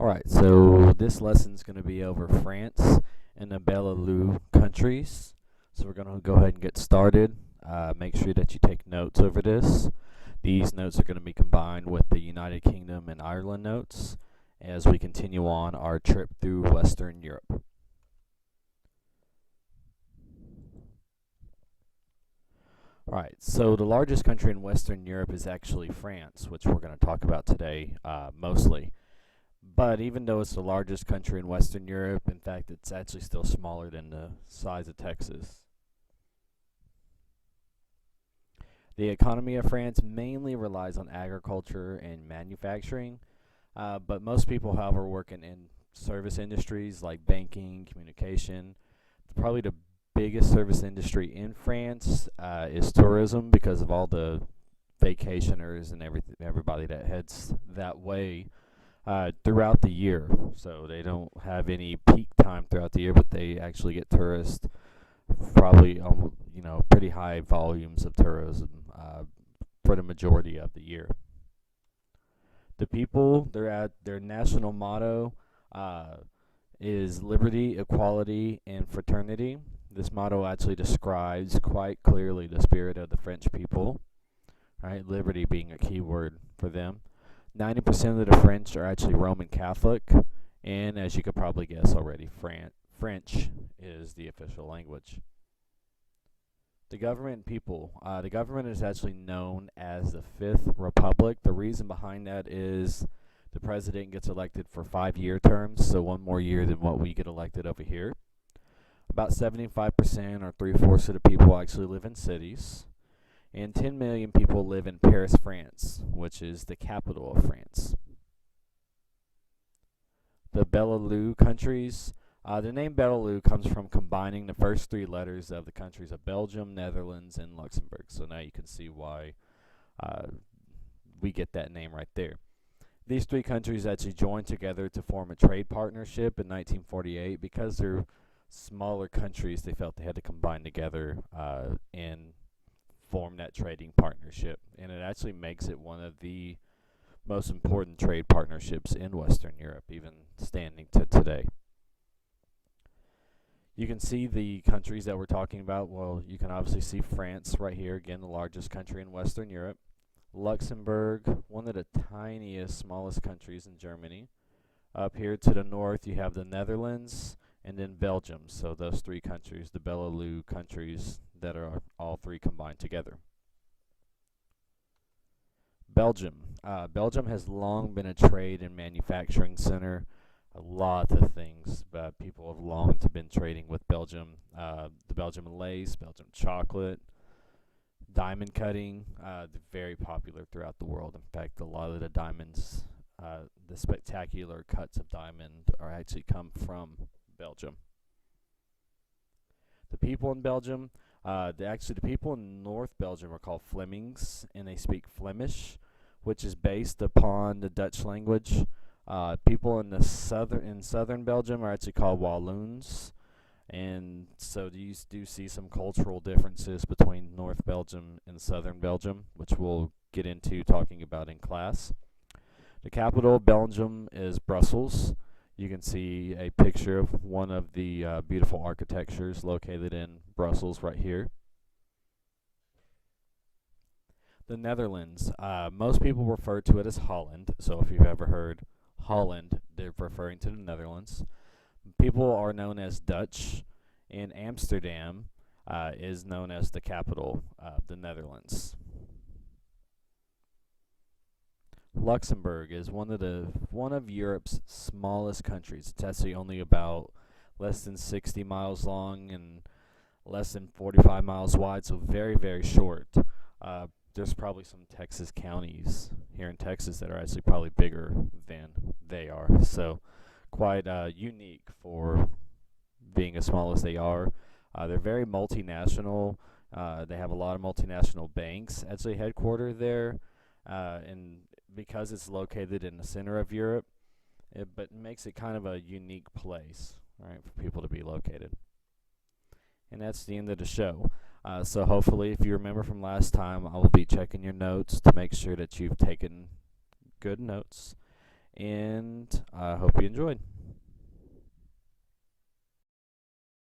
Alright, so this lesson's going to be over France and the Benelux countries. So we're going to go ahead and get started. Make sure that you take notes over this. These notes are going to be combined with the United Kingdom and Ireland notes as we continue on our trip through Western Europe. Alright, so the largest country in Western Europe is actually France, which we're going to talk about today mostly. But even though it's the largest country in Western Europe, in fact, it's actually still smaller than the size of Texas. The economy of France mainly relies on agriculture and manufacturing, but most people, however, work in service industries like banking, communication. Probably the biggest service industry in France is tourism because of all the vacationers and everybody that heads that way throughout the year. So they don't have any peak time throughout the year, but they actually get tourists, probably pretty high volumes of tourism for the majority of the year. The people, their national motto is liberty, equality, and fraternity. This motto actually describes quite clearly the spirit of the French people, right? Liberty being a key word for them. 90% of the French are actually Roman Catholic, and as you could probably guess already, French is the official language. The government and people. The government is actually known as the Fifth Republic. The reason behind that is the president gets elected for 5-year terms, so one more year than what we get elected over here. About 75% or 3/4 of the people actually live in cities. And 10 million people live in Paris, France, which is the capital of France. The Benelux countries. The name Benelux comes from combining the first 3 letters of the countries of Belgium, Netherlands, and Luxembourg. So now you can see why we get that name right there. These 3 countries actually joined together to form a trade partnership in 1948. Because they're smaller countries, they felt they had to combine together and form that trading partnership, and it actually makes it one of the most important trade partnerships in Western Europe, even standing to today. You can see the countries that we're talking about. Well, you can obviously see France right here, again the largest country in Western Europe. Luxembourg, one of the tiniest, smallest countries in Germany. Up here to the north you have the Netherlands, and then Belgium. So those 3 countries, the Benelux countries, that are all 3 combined together. Belgium. Belgium has long been a trade and manufacturing center. A lot of things, but people have long been trading with Belgium. The Belgian lace, Belgian chocolate, diamond cutting, they're very popular throughout the world. In fact, a lot of the diamonds, the spectacular cuts of diamond are actually come from Belgium. The people in Belgium, the people in North Belgium are called Flemings, and they speak Flemish, which is based upon the Dutch language. People in southern Belgium are actually called Walloons, and so you do see some cultural differences between North Belgium and Southern Belgium, which we'll get into talking about in class. The capital of Belgium is Brussels. You can see a picture of one of the beautiful architectures located in Brussels right here. The Netherlands. Most people refer to it as Holland. So if you've ever heard Holland, they're referring to the Netherlands. People are known as Dutch, and Amsterdam is known as the capital of the Netherlands. Luxembourg is one of Europe's smallest countries. It's actually only about less than 60 miles long and less than 45 miles wide, so very, very short. There's probably some Texas counties here in Texas that are actually probably bigger than they are, so quite unique for being as small as they are. They're very multinational. They have a lot of multinational banks actually headquartered there, and because it's located in the center of Europe, but makes it kind of a unique place, right, for people to be located. And that's the end of the show. So hopefully, if you remember from last time, I will be checking your notes to make sure that you've taken good notes. and I hope you enjoyed.